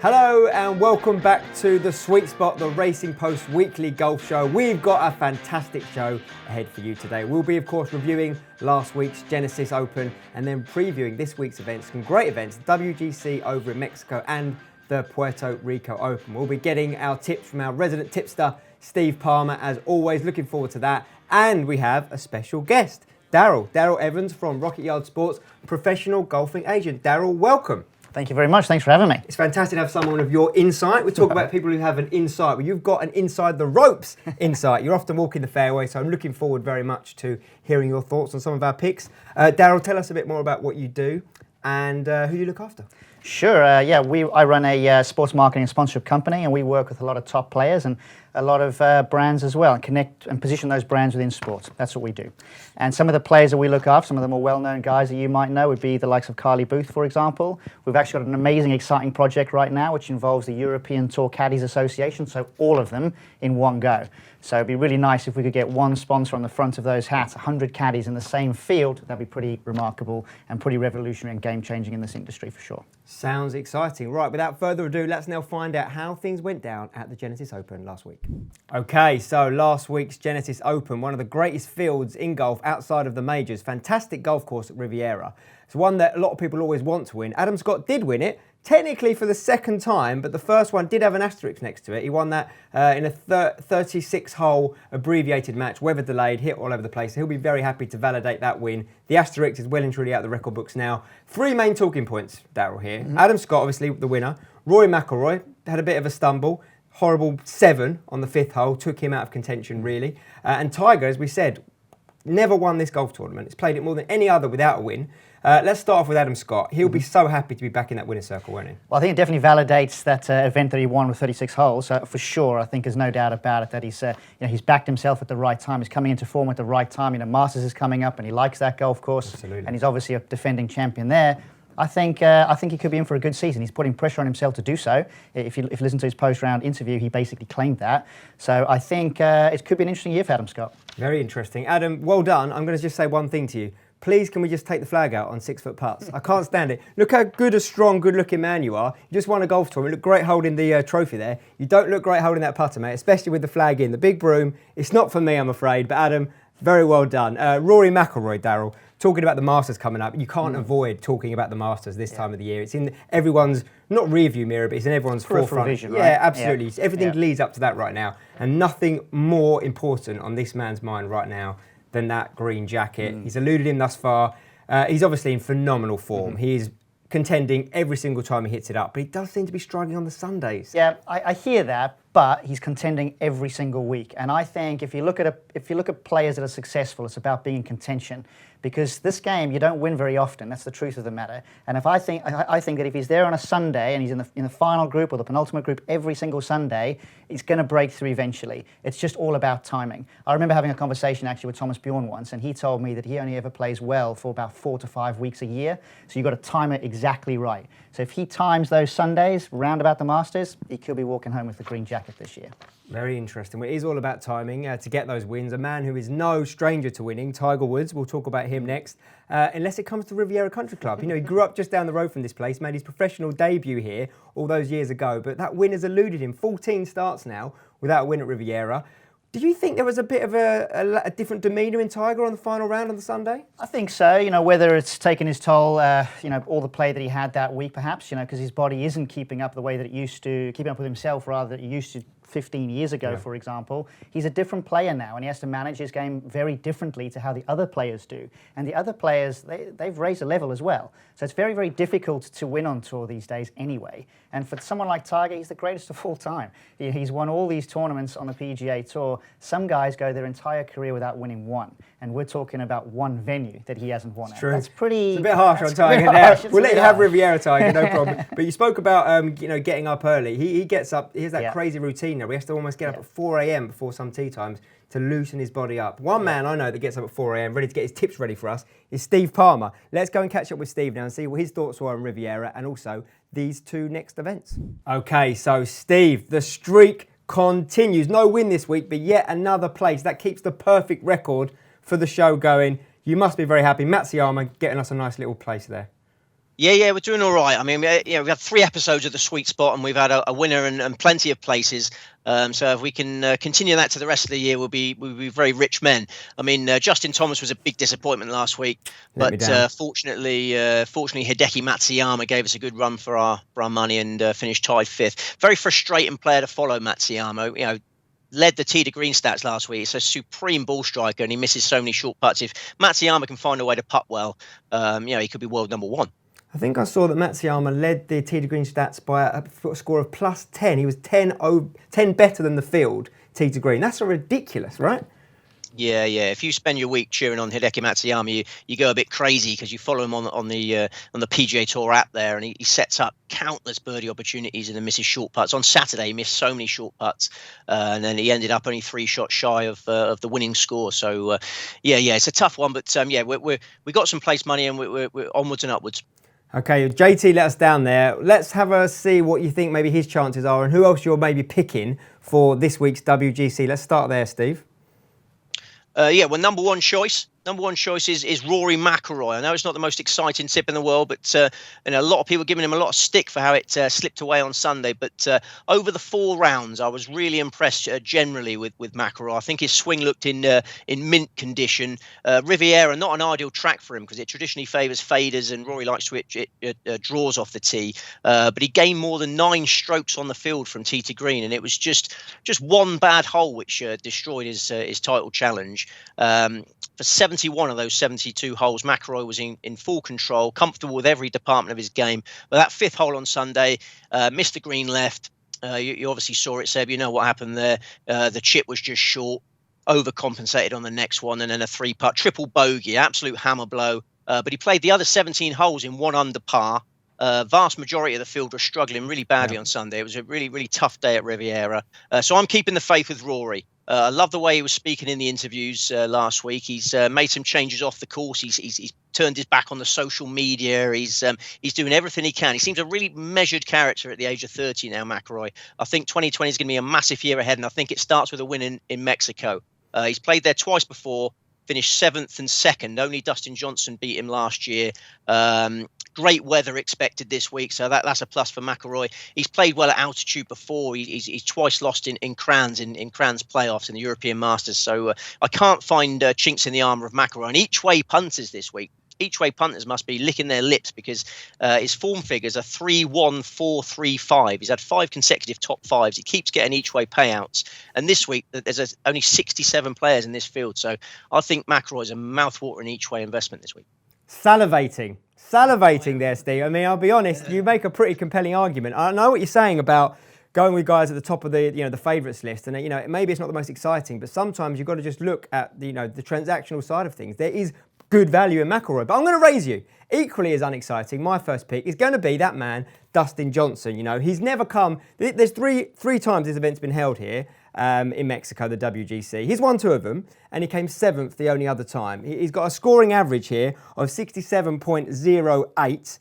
Hello and welcome back to The Sweet Spot, the Racing Post weekly golf show. We've got a fantastic show ahead for you today. We'll be, of course, reviewing last week's Genesis Open and then previewing this week's events, some great events, WGC over in Mexico and the Puerto Rico Open. We'll be getting our tips from our resident tipster, Steve Palmer, as always. Looking forward to that. And we have a special guest, Daryl Evans from Rocket Yard Sports, professional golfing agent. Daryl, welcome. Thank you very much. Thanks for having me. It's fantastic to have someone of your insight. We talk about people who have an insight. Well, you've got an inside the ropes insight. You're often walking the fairway, so I'm looking forward very much to hearing your thoughts on some of our picks. Daryl, tell us a bit more about what you do and who you look after. Sure. I run a sports marketing and sponsorship company, and we work with a lot of top players and a lot of brands as well, and connect and position those brands within sports. That's what we do. And some of the players that we look after, some of the more well-known guys that you might know would be the likes of Carly Booth, for example. We've actually got an amazing, exciting project right now, which involves the European Tour Caddies Association, so all of them in one go. So it'd be really nice if we could get one sponsor on the front of those hats, 100 caddies in the same field. That'd be pretty remarkable and pretty revolutionary and game-changing in this industry for sure. Sounds exciting. Right, without further ado, let's now find out how things went down at the Genesis Open last week. Okay, so last week's Genesis Open, one of the greatest fields in golf outside of the majors. Fantastic golf course at Riviera. It's one that a lot of people always want to win. Adam Scott did win it, technically for the second time, but the first one did have an asterisk next to it. He won that in a 36-hole abbreviated match, weather delayed, hit all over the place. He'll be very happy to validate that win. The asterisk is well and truly out of the record books now. Three main talking points, Daryl, here. Adam Scott, obviously the winner. Rory McIlroy had a bit of a stumble. Horrible 7 on the 5th hole, took him out of contention, really. And Tiger, as we said, never won this golf tournament. He's played it more than any other without a win. Let's start off with Adam Scott. He'll be so happy to be back in that winner's circle, won't he? Well, I think it definitely validates that event that he won with 36 holes. For sure, I think there's no doubt about it that he's backed himself at the right time. He's coming into form at the right time. Masters is coming up, and he likes that golf course. Absolutely. And he's obviously a defending champion there. I think he could be in for a good season. He's putting pressure on himself to do so. If you listen to his post-round interview, he basically claimed that. So I think it could be an interesting year for Adam Scott. Very interesting. Adam, well done. I'm going to just say one thing to you. Please, can we just take the flag out on 6-foot putts? I can't stand it. Look how good a strong, good-looking man you are. You just won a golf tournament. You look great holding the trophy there. You don't look great holding that putter, mate, especially with the flag in. The big broom, it's not for me, I'm afraid. But Adam, very well done. Rory McIlroy, Daryl, talking about the Masters coming up. You can't avoid talking about the Masters this time of the year. It's in everyone's, not rearview mirror, but it's in everyone's forefront. Vision, right? Yeah, absolutely. Yeah. Everything leads up to that right now. And nothing more important on this man's mind right now than that green jacket. He's eluded him thus far. He's obviously in phenomenal form. He's contending every single time he hits it up, but he does seem to be struggling on the Sundays. Yeah, I hear that, but he's contending every single week. And I think if you look at players that are successful, it's about being in contention. Because this game, you don't win very often. That's the truth of the matter. And I think that if he's there on a Sunday and he's in the final group or the penultimate group every single Sunday, he's going to break through eventually. It's just all about timing. I remember having a conversation actually with Thomas Bjorn once, and he told me that he only ever plays well for about 4 to 5 weeks a year. So you've got to time it exactly right. So if he times those Sundays round about the Masters, he could be walking home with the green jacket this year. Very interesting. Well, it is all about timing to get those wins. A man who is no stranger to winning, Tiger Woods. We'll talk about him next. Unless it comes to Riviera Country Club. He grew up just down the road from this place, made his professional debut here all those years ago. But that win has eluded him. 14 starts now without a win at Riviera. Did you think there was a bit of a different demeanour in Tiger on the final round on the Sunday? I think so. Whether it's taken his toll, all the play that he had that week, perhaps, because his body isn't keeping up the way that it used to, keeping up with himself rather than it used to 15 years ago, for example. He's a different player now, and he has to manage his game very differently to how the other players do. And the other players, they've raised a level as well. So it's very, very difficult to win on tour these days anyway. And for someone like Tiger, he's the greatest of all time. He's won all these tournaments on the PGA Tour. Some guys go their entire career without winning one. And we're talking about one venue that he hasn't won at. True. That's pretty... It's a bit harsh on Tiger there. We'll let you have Riviera, Tiger, no problem. But you spoke about getting up early. He gets up, he has that crazy routine now. He has to almost get up at 4 a.m. before some tee times to loosen his body up. One man I know that gets up at 4 a.m. ready to get his tips ready for us is Steve Palmer. Let's go and catch up with Steve now and see what his thoughts were on Riviera and also these two next events. Okay, so Steve, the streak continues. No win this week, but yet another place. That keeps the perfect record for the show going. You must be very happy. Matsuyama getting us a nice little place there. Yeah, we're doing all right. I mean, we've had 3 episodes of the Sweet Spot, and we've had a winner and plenty of places. So if we can continue that to the rest of the year, we'll be very rich men. I mean, Justin Thomas was a big disappointment last week, but fortunately, Hideki Matsuyama gave us a good run for our money and finished tied 5th. Very frustrating player to follow, Matsuyama. Led the tee to green stats last week. It's a supreme ball striker, and he misses so many short putts. If Matsuyama can find a way to putt well, he could be world number 1. I think I saw that Matsuyama led the tee to green stats by a score of plus 10. He was 10 better than the field tee to green. That's ridiculous, right? Yeah. If you spend your week cheering on Hideki Matsuyama, you go a bit crazy because you follow him on the PGA Tour app there, and he sets up countless birdie opportunities and then misses short putts. On Saturday, he missed so many short putts, and then he ended up only 3 shots shy of the winning score. So, it's a tough one, but we got some place money, and we're onwards and upwards. Okay, JT let us down there. Let's have a see what you think maybe his chances are and who else you're maybe picking for this week's WGC. Let's start there, Steve. Number one choice is Rory McIlroy. I know it's not the most exciting tip in the world, but a lot of people giving him a lot of stick for how it slipped away on Sunday. But over the 4 rounds, I was really impressed generally with McIlroy. I think his swing looked in mint condition. Riviera, not an ideal track for him because it traditionally favours faders, and Rory likes to hit draws off the tee. But he gained more than 9 strokes on the field from tee to green, and it was just one bad hole which destroyed his title challenge. For 71 of those 72 holes, McIlroy was in full control, comfortable with every department of his game. But that 5th hole on Sunday, missed the green left. You obviously saw it, Seb. You know what happened there. The chip was just short, overcompensated on the next one, and then a 3-putt, triple bogey, absolute hammer blow. But he played the other 17 holes in 1 under par. Vast majority of the field was struggling really badly on Sunday. It was a really, really tough day at Riviera. So I'm keeping the faith with Rory. I love the way he was speaking in the interviews last week. He's made some changes off the course. He's turned his back on the social media. He's doing everything he can. He seems a really measured character at the age of 30 now, McIlroy. I think 2020 is going to be a massive year ahead, and I think it starts with a win in Mexico. He's played there twice before, finished 7th and 2nd. Only Dustin Johnson beat him last year. Great weather expected this week, so that's a plus for McIlroy. He's played well at altitude before. He's twice lost in Crans in Crans playoffs in the European Masters. So I can't find chinks in the armour of McIlroy. And each-way punters this week, each-way punters must be licking their lips because his form figures are 3-1, 4, 3-5. He's had 5 consecutive top 5s. He keeps getting each-way payouts. And this week, there's only 67 players in this field. So I think McIlroy's a mouthwatering each-way investment this week. Salivating there, Steve. I mean, I'll be honest, you make a pretty compelling argument. I know what you're saying about going with guys at the top of the favourites list, and maybe it's not the most exciting, but sometimes you've got to just look at the transactional side of things. There is good value in McIlroy, but I'm going to raise you. Equally as unexciting, my first pick is going to be that man, Dustin Johnson. He's never come. There's three times this event's been held here. In Mexico, the WGC. He's won 2 of them, and he came 7th the only other time. He's got a scoring average here of 67.08.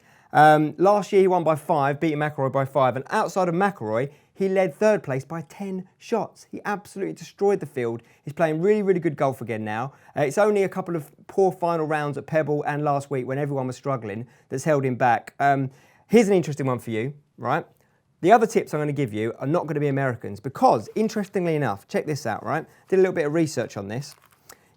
Last year he won by 5, beating McIlroy by 5, and outside of McIlroy, he led 3rd place by 10 shots. He absolutely destroyed the field. He's playing really, really good golf again now. It's only a couple of poor final rounds at Pebble and last week when everyone was struggling that's held him back. Here's an interesting one for you, right? The other tips I'm going to give you are not going to be Americans because, interestingly enough, check this out, right? Did a little bit of research on this.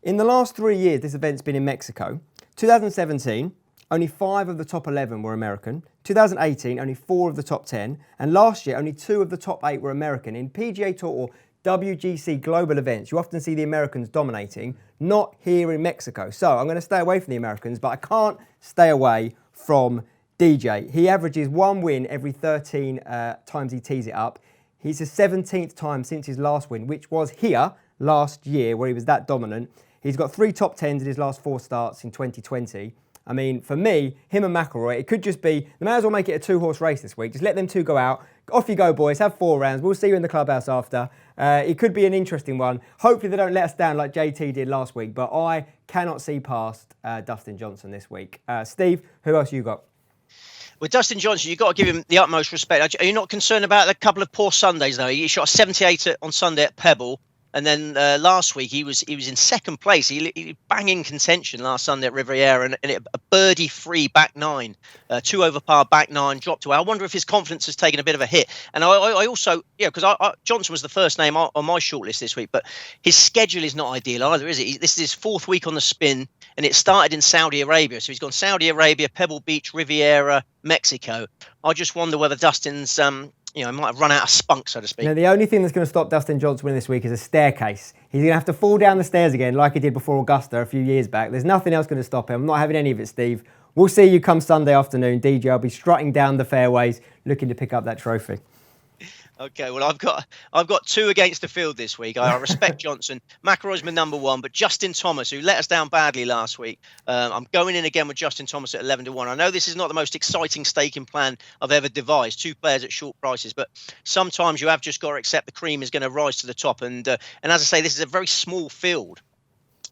In the last 3 years, this event's been in Mexico. 2017, only 5 of the top 11 were American. 2018, only 4 of the top 10. And last year, only 2 of the top 8 were American. In PGA Tour or WGC global events, you often see the Americans dominating, not here in Mexico. So I'm going to stay away from the Americans, but I can't stay away from DJ. He averages 1 win every 13 times he tees it up. He's the 17th time since his last win, which was here last year where he was that dominant. He's got 3 top 10s in his last 4 starts in 2020. I mean, for me, him and McIlroy, it could just be, they may as well make it a 2-horse race this week. Just let them 2 go out. Off you go, boys. Have 4 rounds. We'll see you in the clubhouse after. It could be an interesting one. Hopefully they don't let us down like JT did last week, but I cannot see past Dustin Johnson this week. Steve, who else you got? With Dustin Johnson, you've got to give him the utmost respect. Are you not concerned about a couple of poor Sundays, though? He shot 78 on Sunday at Pebble. And then last week he was in second place. He banging contention last Sunday at Riviera, and a birdie-free back nine, 2 over par back nine, dropped away. I wonder if his confidence has taken a bit of a hit. And I also, because Johnson was the first name on my shortlist this week, but his schedule is not ideal either, is it? This is his 4th week on the spin, and it started in Saudi Arabia. So he's gone Saudi Arabia, Pebble Beach, Riviera, Mexico. I just wonder whether Dustin's might have run out of spunk, so to speak. Now, the only thing that's going to stop Dustin Johnson winning this week is a staircase. He's going to have to fall down the stairs again like he did before Augusta a few years back. There's nothing else going to stop him. I'm not having any of it, Steve. We'll see you come Sunday afternoon. DJ, I'll be strutting down the fairways looking to pick up that trophy. Okay, well, I've got 2 against the field this week. I respect Johnson. McIlroy's my number 1, but Justin Thomas, who let us down badly last week, I'm going in again with Justin Thomas at 11-1. I know this is not the most exciting staking plan I've ever devised, 2 players at short prices, but sometimes you have just got to accept the cream is going to rise to the top. And as I say, this is a very small field,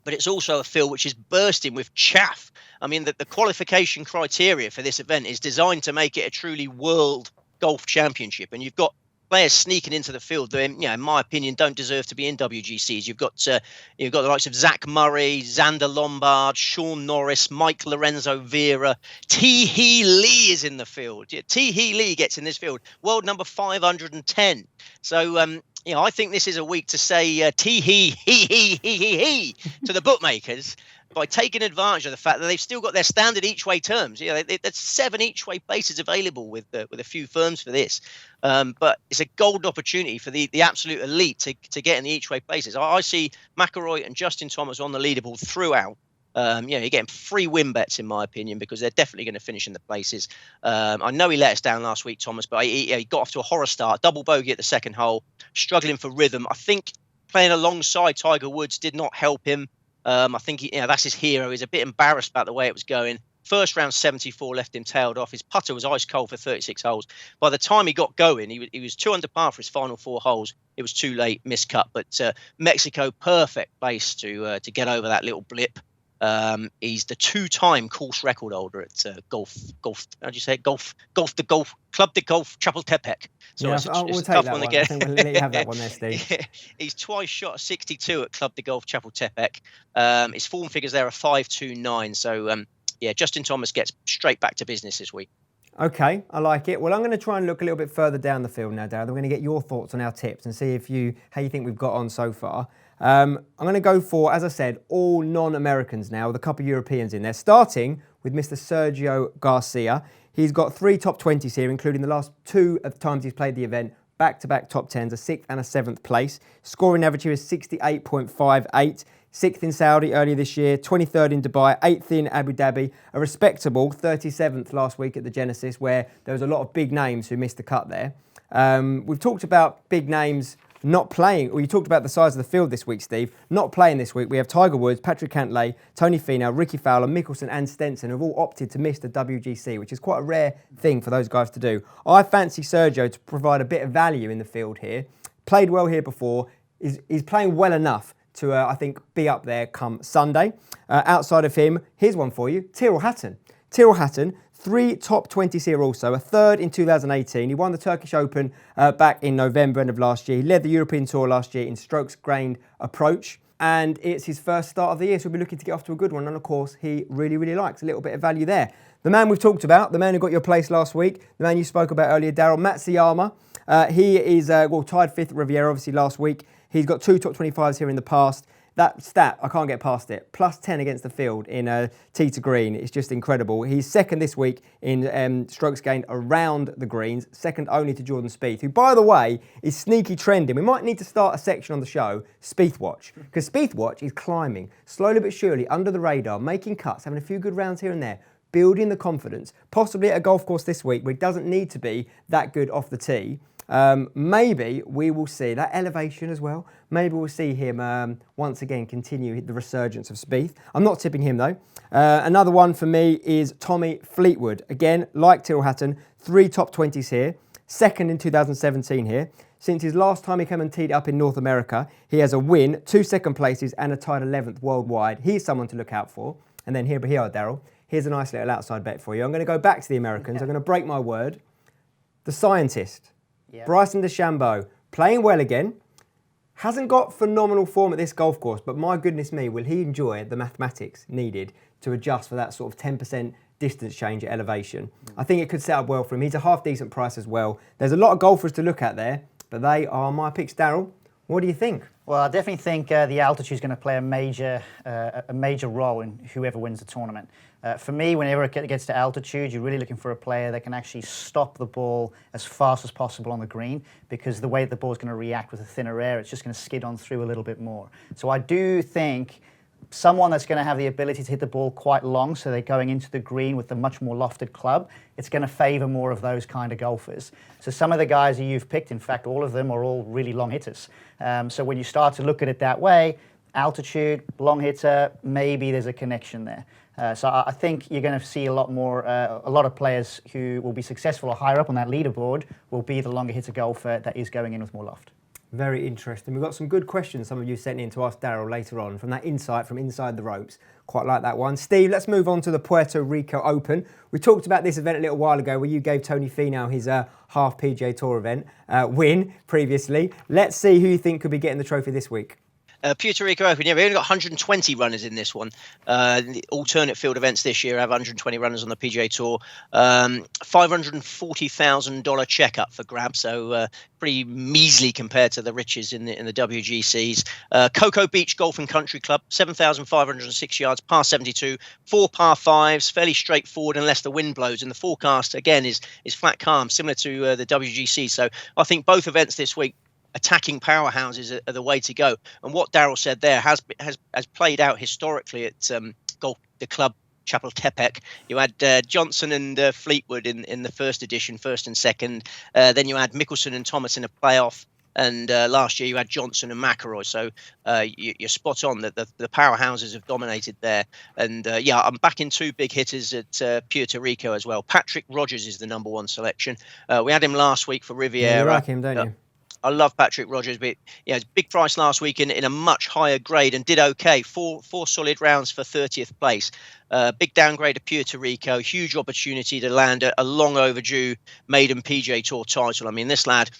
but it's also a field which is bursting with chaff. I mean, the qualification criteria for this event is designed to make it a truly world golf championship, and you've got players sneaking into the field that, in my opinion, don't deserve to be in WGCs. You've got the likes of Zach Murray, Xander Lombard, Sean Norris, Mike Lorenzo Vera, T. Hee Lee is in the field. T. Hee Lee gets in this field, world number 510. So, I think this is a week to say T. Hee to the bookmakers by taking advantage of the fact that they've still got their standard each-way terms. There's 7 each-way places available with a few firms for this. But it's a golden opportunity for the absolute elite to get in the each-way places. I see McIlroy and Justin Thomas on the leaderboard throughout. You're getting free win bets, in my opinion, because they're definitely going to finish in the places. I know he let us down last week, Thomas, but he got off to a horror start. Double bogey at the second hole, struggling for rhythm. I think playing alongside Tiger Woods did not help him. I think that's his hero. He's a bit embarrassed about the way it was going. First round 74 left him tailed off. His putter was ice cold for 36 holes. By the time he got going, he was 2 under par for his final 4 holes. It was too late, miscut. But Mexico, perfect place to get over that little blip. He's the 2-time course record holder at golf. How do you say it? Club de Golf Chapultepec. So yeah, it's we'll a take tough that one one. to get. I think we'll let you have that one there, Steve. He's twice shot a 62 at Club de Golf Chapultepec. His form figures there are 5.29. So Justin Thomas gets straight back to business this week. Okay, I like it. Well, I'm going to try and look a little bit further down the field now, Darryl. We're going to get your thoughts on our tips and see how you think we've got on so far. I'm going to go for, as I said, all non-Americans now, with a couple of Europeans in there, starting with Mr. Sergio Garcia. He's got 3 top 20s here, including the last 2 of the times he's played the event, back-to-back top 10s, a 6th and a 7th place. Scoring average here is 68.58. 6th in Saudi earlier this year, 23rd in Dubai, 8th in Abu Dhabi, a respectable 37th last week at the Genesis, where there was a lot of big names who missed the cut there. We've talked about big names not playing, or you talked about the size of the field this week, Steve. Not playing this week, we have Tiger Woods, Patrick Cantlay, Tony Finau, Ricky Fowler, Mickelson and Stenson have all opted to miss the WGC, which is quite a rare thing for those guys to do. I fancy Sergio to provide a bit of value in the field here. Played well here before, is playing well enough to, I think, be up there come Sunday. Outside of him, here's one for you, Tyrrell Hatton. Tyrrell Hatton, 3 top 20s here also, a 3rd in 2018. He won the Turkish Open back in November, end of last year. He led the European Tour last year in strokes gained approach. And it's his first start of the year, so we'll be looking to get off to a good one. And of course, he really, really likes a little bit of value there. The man we've talked about, the man who got your place last week, the man you spoke about earlier, Daryl, Matsuyama. He is, tied 5th at Riviera, obviously, last week. He's got 2 top 25s here in the past. That stat, I can't get past it. Plus 10 against the field in tee to green. It's just incredible. He's 2nd this week in strokes gained around the greens, 2nd only to Jordan Spieth, who, by the way, is sneaky trending. We might need to start a section on the show, Spieth Watch, because Spieth Watch is climbing slowly but surely under the radar, making cuts, having a few good rounds here and there, building the confidence, possibly at a golf course this week where it doesn't need to be that good off the tee. Maybe we will see that elevation as well. Maybe we'll see him once again continue the resurgence of Spieth. I'm not tipping him though. Another one for me is Tommy Fleetwood. Again, like Tyrrell Hatton, 3 top 20s here. 2nd in 2017 here. Since his last time he came and teed up in North America, he has a win, 2 second places and a tied 11th worldwide. He's someone to look out for. And then here we are, Daryl. Here's a nice little outside bet for you. I'm going to go back to the Americans. I'm going to break my word. The scientist. Yep. Bryson DeChambeau, playing well again, Hasn't got phenomenal form at this golf course, but my goodness me, will he enjoy the mathematics needed to adjust for that sort of 10% distance change at elevation. I think it could set up well for him. He's a half decent price as well. There's a lot of golfers to look at there, but they are my picks. Daryl, what do you think? Well, I definitely think the altitude is going to play a major role in whoever wins the tournament. For me, whenever it gets to altitude, you're really looking for a player that can actually stop the ball as fast as possible on the green, because the way the ball is going to react with the thinner air, it's just going to skid on through a little bit more. So I do think someone that's going to have the ability to hit the ball quite long, so they're going into the green with a much more lofted club, it's going to favour more of those kind of golfers. So some of the guys that you've picked, in fact, all of them are all really long hitters. So when you start to look at it that way, altitude, long hitter, maybe there's a connection there. So I think you're going to see a lot of players who will be successful or higher up on that leaderboard will be the longer hitter golfer that is going in with more loft. Very interesting. We've got some good questions some of you sent in to ask Daryl later on from that insight from inside the ropes. Quite like that one. Steve, let's move on to the Puerto Rico Open. We talked about this event a little while ago where you gave Tony Finau his half PGA Tour event win previously. Let's see who you think could be getting the trophy this week. Puerto Rico Open, yeah, we only got 120 runners in this one. The alternate field events this year have 120 runners on the PGA Tour. $540,000 checkup for grabs, so pretty measly compared to the riches in the WGCs. Cocoa Beach Golf and Country Club, 7,506 yards, par 72, 4 par 5s, fairly straightforward unless the wind blows. And the forecast, again, is flat calm, similar to the WGC. So I think both events this week, attacking powerhouses are the way to go. And what Daryl said there has played out historically at the club Chapultepec. You had Johnson and Fleetwood in the first edition, first and second. Then you had Mickelson and Thomas in a playoff. And last year you had Johnson and McIlroy. So you're spot on that the powerhouses have dominated there. And yeah, I'm backing 2 big hitters at Puerto Rico as well. Patrick Rogers is the number 1 selection. We had him last week for Riviera. Yeah, you like him, don't you? I love Patrick Rogers, but yeah, it's big price last week in a much higher grade and did okay. Four solid rounds for 30th place. Big downgrade to Puerto Rico. Huge opportunity to land a long overdue maiden PGA Tour title. I mean, this lad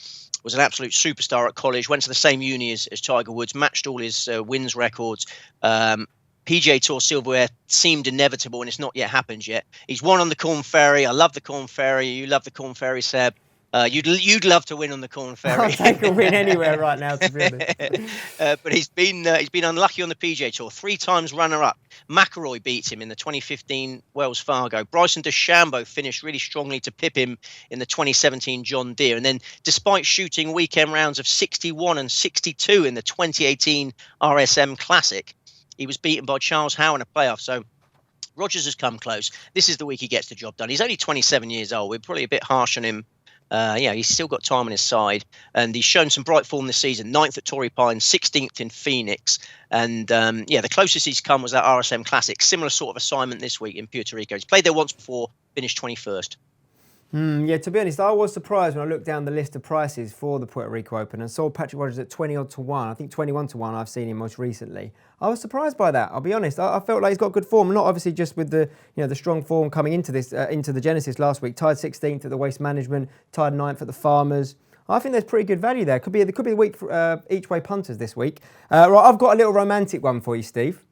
was an absolute superstar at college. Went to the same uni as Tiger Woods. Matched all his wins records. PGA Tour silverware seemed inevitable, and it's not yet happened yet. He's won on the Corn Ferry. I love the Corn Ferry. You love the Corn Ferry, Seb. You'd love to win on the Corn Ferry. I'll take a win anywhere right now, to be honest. But he's been unlucky on the PGA Tour. 3 times runner-up. McIlroy beat him in the 2015 Wells Fargo. Bryson DeChambeau finished really strongly to pip him in the 2017 John Deere. And then, despite shooting weekend rounds of 61 and 62 in the 2018 RSM Classic, he was beaten by Charles Howe in a playoff. So Rogers has come close. This is the week he gets the job done. He's only 27 years old. We're probably a bit harsh on him. He's still got time on his side, and he's shown some bright form this season. 9th at Torrey Pines, 16th in Phoenix, and the closest he's come was that RSM Classic. Similar sort of assignment this week in Puerto Rico. He's played there once before, finished 21st. Yeah, to be honest, I was surprised when I looked down the list of prices for the Puerto Rico Open and saw Patrick Rogers at 20-odd to 1. I think 21 to 1 I've seen him most recently. I was surprised by that, I'll be honest. I felt like he's got good form, not obviously just with the strong form coming into this into the Genesis last week. Tied 16th at the Waste Management, tied 9th at the Farmers. I think there's pretty good value there. Could be the week for each way punters this week. Right, I've got a little romantic one for you, Steve.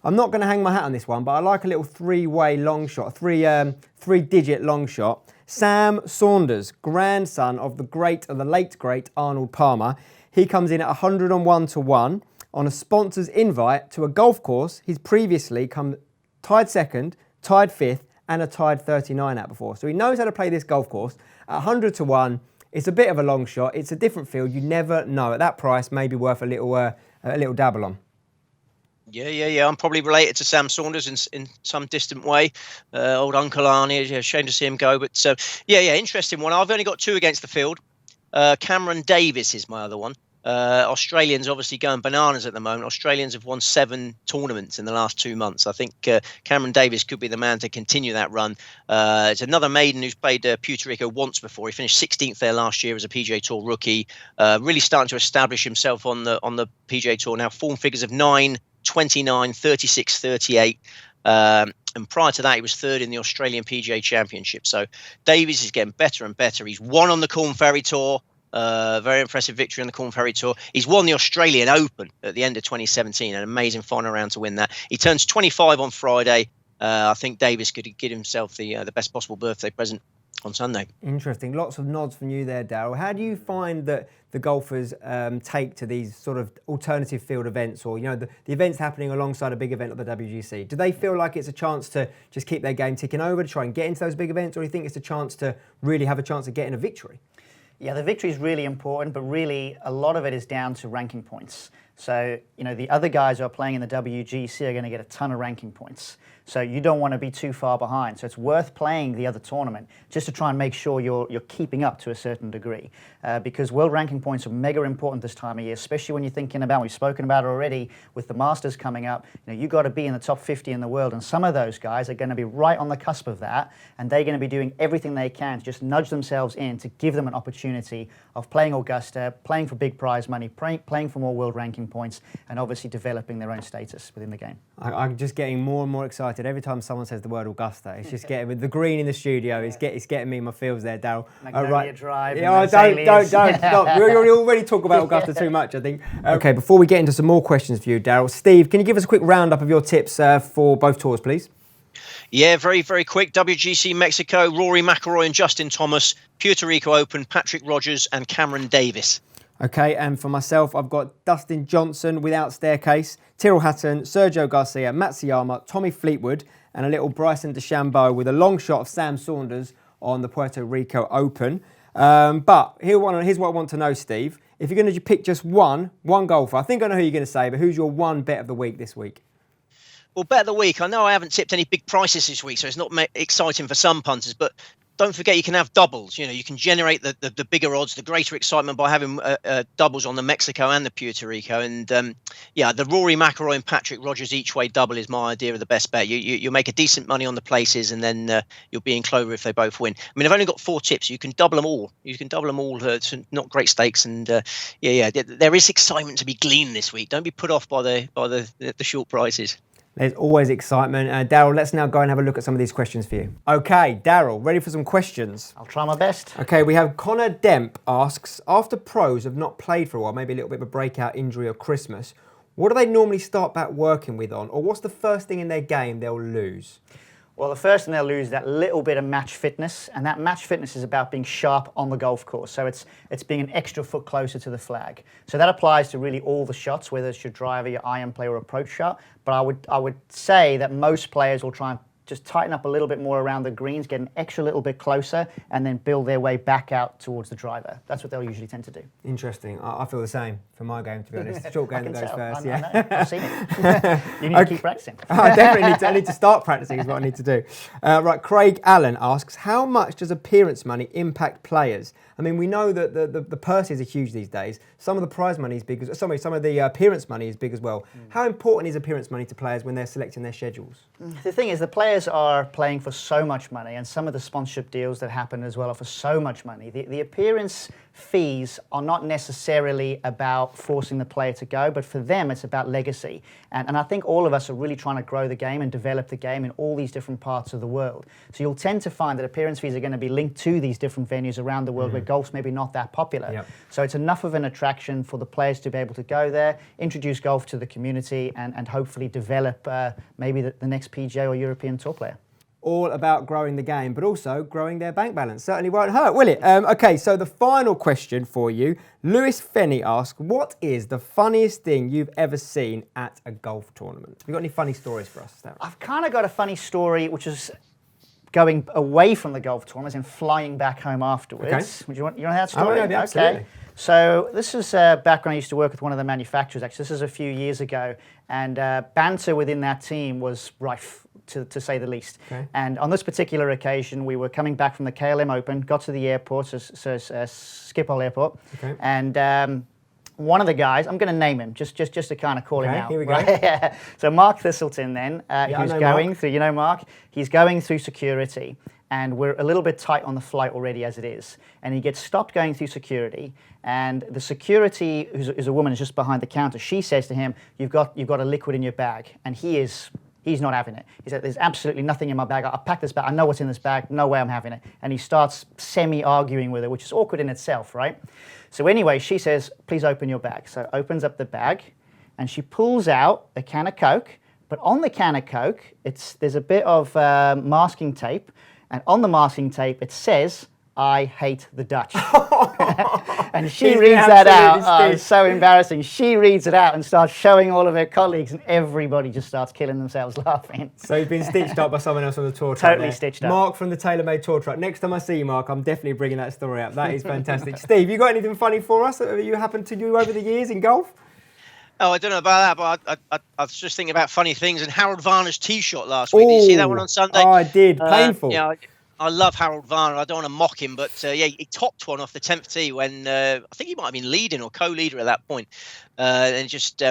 I'm not going to hang my hat on this one, but I like a little 3-way long shot, 3-digit long shot. Sam Saunders, grandson of the late great Arnold Palmer. He comes in at 101 to 1 on a sponsor's invite to a golf course he's previously come tied 2nd, tied 5th, and a tied 39 at before. So he knows how to play this golf course. At 100 to 1, it's a bit of a long shot. It's a different field. You never know. At that price, maybe worth a little dabble on. Yeah. I'm probably related to Sam Saunders in some distant way. Old Uncle Arnie, shame to see him go. But interesting one. I've only got 2 against the field. Cameron Davis is my other one. Australians obviously going bananas at the moment. Australians have won 7 tournaments in the last 2 months. I think Cameron Davis could be the man to continue that run. It's another maiden who's played Puerto Rico once before. He finished 16th there last year as a PGA Tour rookie. Really starting to establish himself on the PGA Tour now. Form figures of 9, 29, 36, 38. And prior to that, he was 3rd in the Australian PGA Championship. So Davies is getting better and better. He's won on the Corn Ferry Tour. Very impressive victory on the Corn Ferry Tour. He's won the Australian Open at the end of 2017, an amazing final round to win that. He turns 25 on Friday. I think Davis could get himself the best possible birthday present on Sunday. Interesting. Lots of nods from you there, Daryl. How do you find that the golfers take to these sort of alternative field events, or the events happening alongside a big event like the WGC? Do they feel like it's a chance to just keep their game ticking over, to try and get into those big events, or do you think it's a chance to really have a chance of getting a victory? Yeah, the victory is really important, but really a lot of it is down to ranking points. So, the other guys who are playing in the WGC are going to get a ton of ranking points. So you don't want to be too far behind. So it's worth playing the other tournament just to try and make sure you're keeping up to a certain degree. Because world ranking points are mega important this time of year, especially when you're thinking about, we've spoken about it already, with the Masters coming up, you've got to be in the top 50 in the world. And some of those guys are going to be right on the cusp of that. And they're going to be doing everything they can to just nudge themselves in to give them an opportunity of playing Augusta, playing for big prize money, playing for more world ranking points, and obviously developing their own status within the game. I'm just getting more and more excited every time someone says the word Augusta. It's just getting, with the green in the studio, it's getting me in my feels there, Daryl. Magnolia Drive. Yeah, don't stop. We already talk about Augusta too much, I think. Okay, before we get into some more questions for you, Daryl, Steve, can you give us a quick roundup of your tips for both tours, please? Yeah, very, very quick. WGC-Mexico, Rory McIlroy and Justin Thomas. Puerto Rico Open, Patrick Rogers and Cameron Davis. Okay, and for myself, I've got Dustin Johnson without staircase, Tyrrell Hatton, Sergio Garcia, Matsuyama, Tommy Fleetwood, and a little Bryson DeChambeau with a long shot of Sam Saunders on the Puerto Rico Open. But here's what I want to know, Steve. If you're going to pick just one golfer, I think I know who you're going to say, but who's your one bet of the week this week? Well, bet of the week, I know I haven't tipped any big prices this week, so it's not exciting for some punters, but don't forget you can have doubles. You can generate the bigger odds, the greater excitement by having doubles on the Mexico and the Puerto Rico. And the Rory McIlroy and Patrick Rogers each way double is my idea of the best bet. You'll make a decent money on the places, and then you'll be in clover if they both win. I mean, I've only got 4 tips. You can double them all. To not great stakes, and there is excitement to be gleaned this week. Don't be put off by the short prices. There's always excitement. Daryl, let's now go and have a look at some of these questions for you. Okay, Daryl, ready for some questions? I'll try my best. Okay, we have Connor Demp asks, after pros have not played for a while, maybe a little bit of a breakout injury or Christmas, what do they normally start back working with on? Or what's the first thing in their game they'll lose? Well, the first thing they'll lose is that little bit of match fitness, and that match fitness is about being sharp on the golf course. So it's being an extra foot closer to the flag. So that applies to really all the shots, whether it's your driver, your iron play, or approach shot. But I would say that most players will try and just tighten up a little bit more around the greens, get an extra little bit closer, and then build their way back out towards the driver. That's what they'll usually tend to do. Interesting. I feel the same for my game, to be honest. Short game that goes first. I know. I've seen it. You need to keep practicing. I definitely I need to start practicing is what I need to do. Right, Craig Allen asks, how much does appearance money impact players? I mean, we know that the purses are huge these days. Some of the prize money is big, some of the appearance money is big as well. How important is appearance money to players when they're selecting their schedules? The thing is, the players are playing for so much money, and some of the sponsorship deals that happen as well are for so much money. The appearance fees are not necessarily about forcing the player to go, but for them it's about legacy. And I think all of us are really trying to grow the game and develop the game in all these different parts of the world. So you'll tend to find that appearance fees are going to be linked to these different venues around the world where golf's maybe not that popular. Yep. So it's enough of an attraction for the players to be able to go there, introduce golf to the community, and hopefully develop maybe the next PGA or European Tour player. All about growing the game, but also growing their bank balance. Certainly won't hurt, will it? Okay, so the final question for you. Lewis Fenney asks, what is the funniest thing you've ever seen at a golf tournament? Have you got any funny stories for us, Darryl? I've kind of got a funny story, which is going away from the golf tournaments and flying back home afterwards. Okay. Would you want that story? Oh, yeah, absolutely. Okay. So this is back when I used to work with one of the manufacturers. Actually, this is a few years ago, and banter within that team was rife, to say the least. Okay. And on this particular occasion, we were coming back from the KLM Open, got to the airport, Schiphol Airport, okay. And one of the guys, I'm going to name him, just to kind of call him out. Here we go. Right? So Mark Thistleton then, who's going through, you know Mark, he's going through security. And we're a little bit tight on the flight already as it is. And he gets stopped going through security, and the security, who's a woman, is just behind the counter. She says to him, you've got a liquid in your bag. And he is He's not having it. He said, there's absolutely nothing in my bag. I packed this bag. I know what's in this bag. No way I'm having it. And he starts semi-arguing with her, which is awkward in itself, right? So anyway, she says, please open your bag. So opens up the bag, and she pulls out a can of Coke. But on the can of Coke, there's a bit of masking tape. And on the masking tape, it says, I hate the Dutch. And she reads that out. Oh, it's so embarrassing. She reads it out and starts showing all of her colleagues, and everybody just starts killing themselves laughing. So he's been stitched up by someone else on the tour truck. Totally stitched up. Mark from the TaylorMade Tour Truck. Next time I see you, Mark, I'm definitely bringing that story up. That is fantastic. Steve, you got anything funny for us that you happened to do over the years in golf? Oh, I don't know about that, but I was just thinking about funny things. And Harold Varner's tee shot last week. Did you see that one on Sunday? Oh, I did. Painful. Yeah, I love Harold Varner. I don't want to mock him, but yeah, he topped one off the 10th tee when I think he might have been leading or co-leader at that point, and just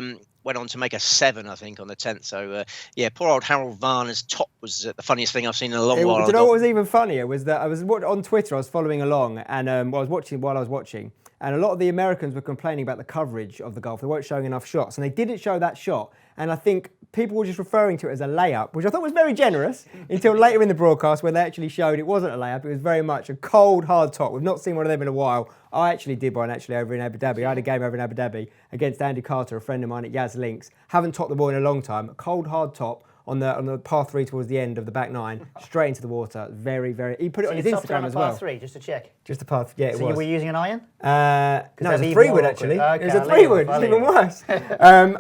went on to make a 7, I think, on the 10th. So yeah, poor old Harold Varner's top was the funniest thing I've seen in a long while. Do you know what was even funnier was that I was on Twitter. I was following along, and I was watching. And a lot of the Americans were complaining about the coverage of the golf. They weren't showing enough shots, and they didn't show that shot. And I think people were just referring to it as a layup, which I thought was very generous, until later in the broadcast when they actually showed it wasn't a layup. It was very much a cold, hard top. We've not seen one of them in a while. I actually did one over in Abu Dhabi. I had a game over in Abu Dhabi against Andy Carter, a friend of mine at Yaz Links. Haven't topped the ball in a long time. A cold, hard top on the par 3 towards the end of the back 9, straight into the water. Very, very. He put it on his Instagram as well. Par 3, just to check. Just a par, yeah, it was. So you were using an iron? No, it was a 3-wood actually. Okay, it was a 3-wood. It's even worse.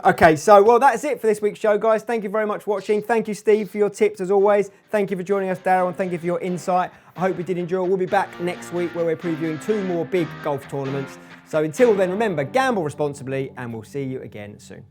Okay, so well, that's it for this week's show, guys. Thank you very much for watching. Thank you, Steve, for your tips as always. Thank you for joining us, Daryl, and thank you for your insight. I hope you did enjoy. We'll be back next week where we're previewing 2 more big golf tournaments. So until then, remember, gamble responsibly, and we'll see you again soon.